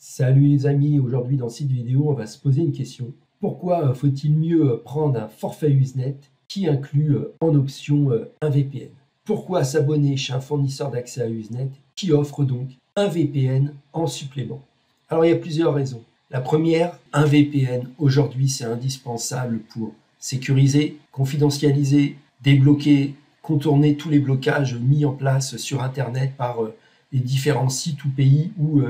Salut les amis, aujourd'hui dans cette vidéo, on va se poser une question. Pourquoi faut-il mieux prendre un forfait Usenet qui inclut en option un VPN? Pourquoi s'abonner chez un fournisseur d'accès à Usenet qui offre donc un VPN en supplément? Alors il y a plusieurs raisons. La première, un VPN aujourd'hui c'est indispensable pour sécuriser, confidentialiser, débloquer, contourner tous les blocages mis en place sur Internet par les différents sites ou pays ou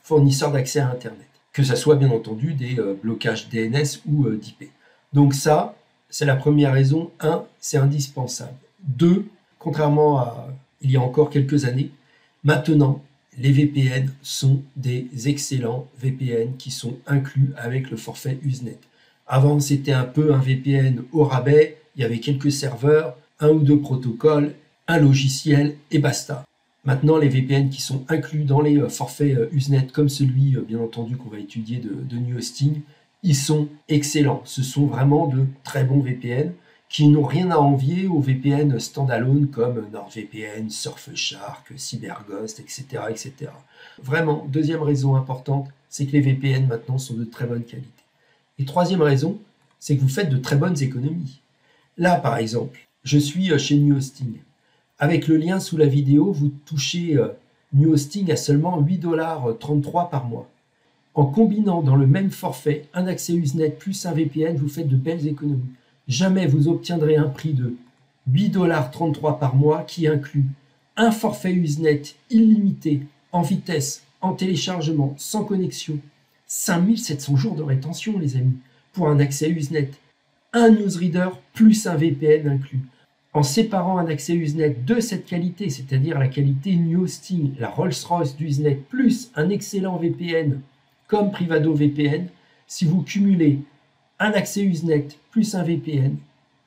fournisseurs d'accès à Internet, que ce soit bien entendu des blocages DNS ou d'IP. Donc ça, c'est la première raison. 1, c'est indispensable. 2, contrairement à il y a encore quelques années, maintenant, les VPN sont des excellents VPN qui sont inclus avec le forfait Usenet. Avant, c'était un peu un VPN au rabais, il y avait quelques serveurs, un ou deux protocoles, un logiciel et basta. Maintenant, les VPN qui sont inclus dans les forfaits Usenet, comme celui, bien entendu, qu'on va étudier de New Hosting, ils sont excellents. Ce sont vraiment de très bons VPN qui n'ont rien à envier aux VPN standalone comme NordVPN, Surfshark, CyberGhost, etc., etc. Vraiment, deuxième raison importante, c'est que les VPN maintenant sont de très bonne qualité. Et troisième raison, c'est que vous faites de très bonnes économies. Là, par exemple, je suis chez New Hosting. Avec le lien sous la vidéo, vous touchez New Hosting à seulement 8,33 $ par mois. En combinant dans le même forfait un accès Usenet plus un VPN, vous faites de belles économies. Jamais vous obtiendrez un prix de 8,33 $ par mois qui inclut un forfait Usenet illimité en vitesse, en téléchargement, sans connexion, 5700 jours de rétention les amis, pour un accès Usenet, un newsreader plus un VPN inclus. En séparant un accès Usenet de cette qualité, c'est-à-dire la qualité New Hosting, la Rolls-Royce d'Usenet, plus un excellent VPN comme Privado VPN, si vous cumulez un accès Usenet plus un VPN,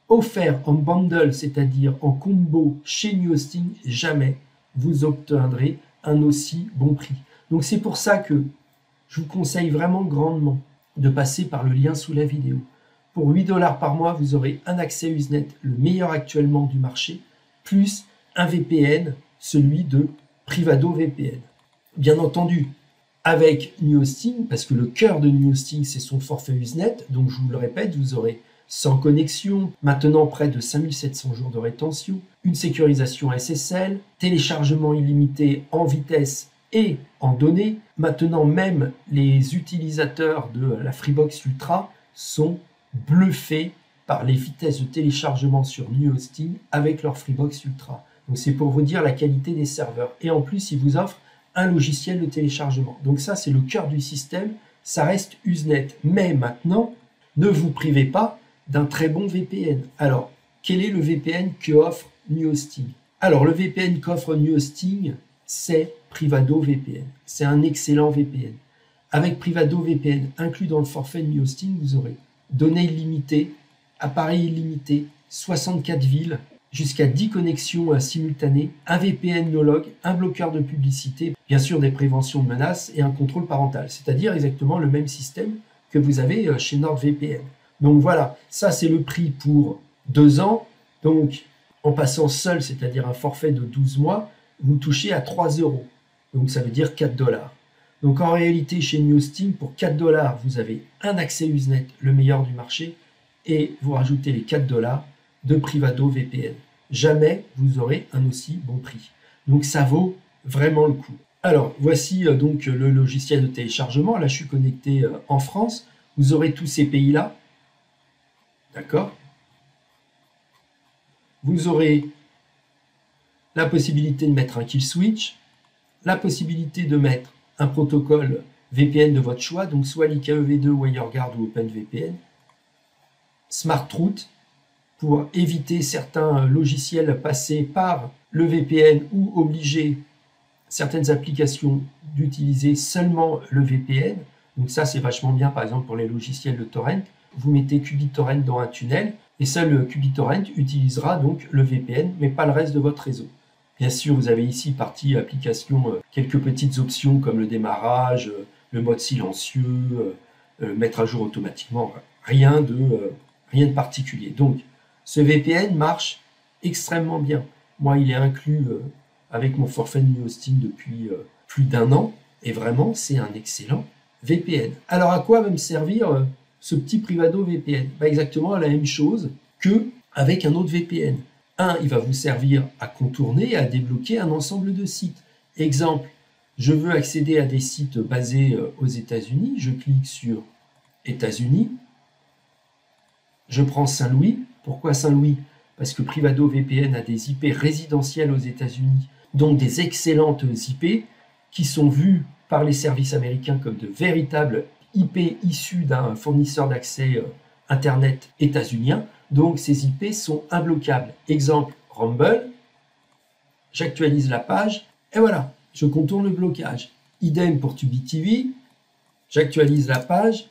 offert en bundle, c'est-à-dire en combo chez New Hosting, jamais vous obtiendrez un aussi bon prix. Donc c'est pour ça que je vous conseille vraiment grandement de passer par le lien sous la vidéo. Pour 8 $ par mois, vous aurez un accès Usenet, le meilleur actuellement du marché, plus un VPN, celui de Privado VPN. Bien entendu, avec New Hosting, parce que le cœur de New Hosting, c'est son forfait Usenet, donc je vous le répète, vous aurez sans connexion, maintenant près de 5700 jours de rétention, une sécurisation SSL, téléchargement illimité en vitesse et en données. Maintenant, même les utilisateurs de la Freebox Ultra sont bluffés par les vitesses de téléchargement sur New Hosting avec leur Freebox Ultra. Donc c'est pour vous dire la qualité des serveurs. Et en plus, ils vous offrent un logiciel de téléchargement. Donc ça, c'est le cœur du système. Ça reste Usenet. Mais maintenant, ne vous privez pas d'un très bon VPN. Alors, quel est le VPN qu'offre New Hosting? Alors, le VPN qu'offre New Hosting, c'est Privado VPN. C'est un excellent VPN. Avec Privado VPN inclus dans le forfait New Hosting, vous aurez données illimitées, appareils illimités, 64 villes, jusqu'à 10 connexions simultanées, un VPN no-log, un bloqueur de publicité, bien sûr des préventions de menaces et un contrôle parental, c'est-à-dire exactement le même système que vous avez chez NordVPN. Donc voilà, ça c'est le prix pour 2 ans. Donc en passant seul, c'est-à-dire un forfait de 12 mois, vous touchez à 3 €. Donc ça veut dire 4 $. Donc en réalité, chez New Hosting, pour 4 $, vous avez un accès Usenet, le meilleur du marché, et vous rajoutez les 4 $ de Privado VPN. Jamais vous aurez un aussi bon prix. Donc ça vaut vraiment le coup. Alors voici donc le logiciel de téléchargement. Là, je suis connecté en France. Vous aurez tous ces pays-là. D'accord? Vous aurez la possibilité de mettre un kill switch, la possibilité de mettre un protocole VPN de votre choix, donc soit l'IKEv2, WireGuard ou OpenVPN, SmartRoute pour éviter certains logiciels passés par le VPN ou obliger certaines applications d'utiliser seulement le VPN. Donc ça, c'est vachement bien, par exemple, pour les logiciels de torrent. Vous mettez QBittorrent dans un tunnel et seul QBittorrent utilisera donc le VPN, mais pas le reste de votre réseau. Bien sûr, vous avez ici, partie application, quelques petites options comme le démarrage, le mode silencieux, mettre à jour automatiquement, rien de particulier. Donc, ce VPN marche extrêmement bien. Moi, il est inclus avec mon forfait New Hosting depuis plus d'1 an, et vraiment, c'est un excellent VPN. Alors à quoi va me servir ce petit Privado VPN? Exactement à la même chose qu'avec un autre VPN. Il va vous servir à contourner et à débloquer un ensemble de sites. Exemple, je veux accéder à des sites basés aux États-Unis, je clique sur États-Unis, je prends Saint-Louis. Pourquoi Saint-Louis? Parce que Privado VPN a des IP résidentielles aux États-Unis, donc des excellentes IP qui sont vues par les services américains comme de véritables IP issus d'un fournisseur d'accès Internet états-unien. Donc ces IP sont imbloquables. Exemple, Rumble, j'actualise la page et voilà, je contourne le blocage. Idem pour Tubi TV, j'actualise la page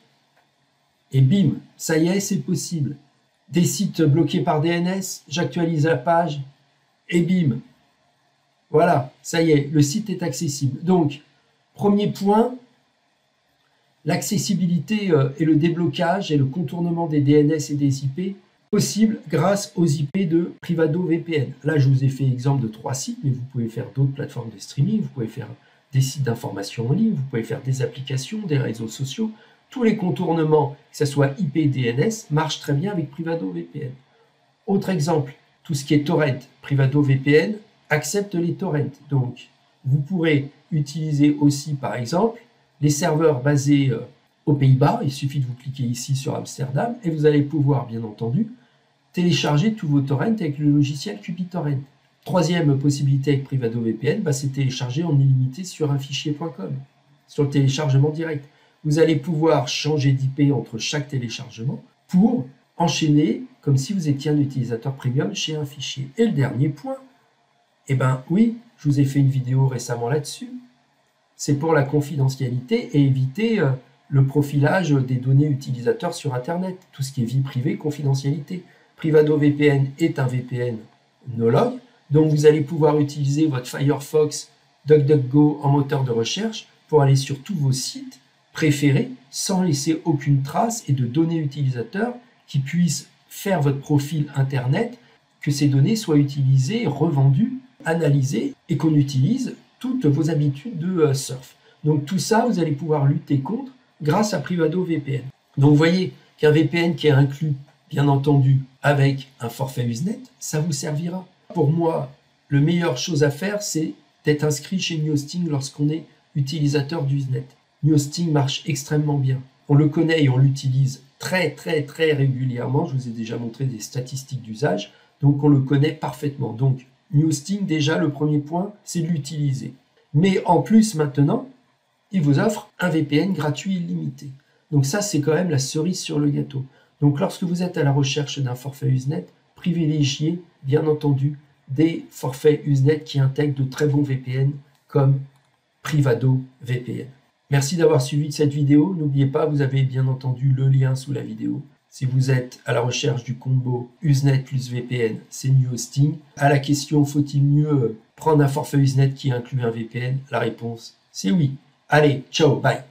et bim, ça y est, c'est possible. Des sites bloqués par DNS, j'actualise la page et bim, voilà, ça y est, le site est accessible. Donc, premier point, l'accessibilité et le déblocage et le contournement des DNS et des IP possible grâce aux IP de Privado VPN. Là, je vous ai fait exemple de 3 sites, mais vous pouvez faire d'autres plateformes de streaming, vous pouvez faire des sites d'information en ligne, vous pouvez faire des applications, des réseaux sociaux. Tous les contournements, que ce soit IP, DNS, marchent très bien avec Privado VPN. Autre exemple, tout ce qui est torrent, Privado VPN accepte les torrents. Donc, vous pourrez utiliser aussi, par exemple, les serveurs basés aux Pays-Bas. Il suffit de vous cliquer ici sur Amsterdam et vous allez pouvoir, bien entendu, télécharger tous vos torrents avec le logiciel QBittorrent. Troisième possibilité avec Privado VPN, c'est télécharger en illimité sur un fichier.com, sur le téléchargement direct. Vous allez pouvoir changer d'IP entre chaque téléchargement pour enchaîner comme si vous étiez un utilisateur premium chez un fichier. Et le dernier point, oui, je vous ai fait une vidéo récemment là-dessus, c'est pour la confidentialité et éviter le profilage des données utilisateurs sur Internet, tout ce qui est vie privée, confidentialité. Privado VPN est un VPN no-log, donc vous allez pouvoir utiliser votre Firefox, DuckDuckGo en moteur de recherche pour aller sur tous vos sites préférés sans laisser aucune trace et de données utilisateurs qui puissent faire votre profil Internet, que ces données soient utilisées, revendues, analysées et qu'on utilise toutes vos habitudes de surf. Donc tout ça, vous allez pouvoir lutter contre grâce à Privado VPN. Donc vous voyez qu'un VPN qui est inclus, bien entendu, avec un forfait Usenet, ça vous servira. Pour moi, la meilleure chose à faire, c'est d'être inscrit chez Newhosting lorsqu'on est utilisateur d'Usenet. Newhosting marche extrêmement bien. On le connaît et on l'utilise très régulièrement. Je vous ai déjà montré des statistiques d'usage, donc on le connaît parfaitement. Donc Newhosting, déjà, le premier point, c'est de l'utiliser. Mais en plus, maintenant, il vous offre un VPN gratuit illimité. Donc ça, c'est quand même la cerise sur le gâteau. Donc lorsque vous êtes à la recherche d'un forfait Usenet, privilégiez, bien entendu, des forfaits Usenet qui intègrent de très bons VPN comme Privado VPN. Merci d'avoir suivi cette vidéo. N'oubliez pas, vous avez bien entendu le lien sous la vidéo. Si vous êtes à la recherche du combo Usenet plus VPN, c'est Newhosting. À la question, faut-il mieux prendre un forfait Usenet qui inclut un VPN? La réponse, c'est oui. Allez, ciao, bye.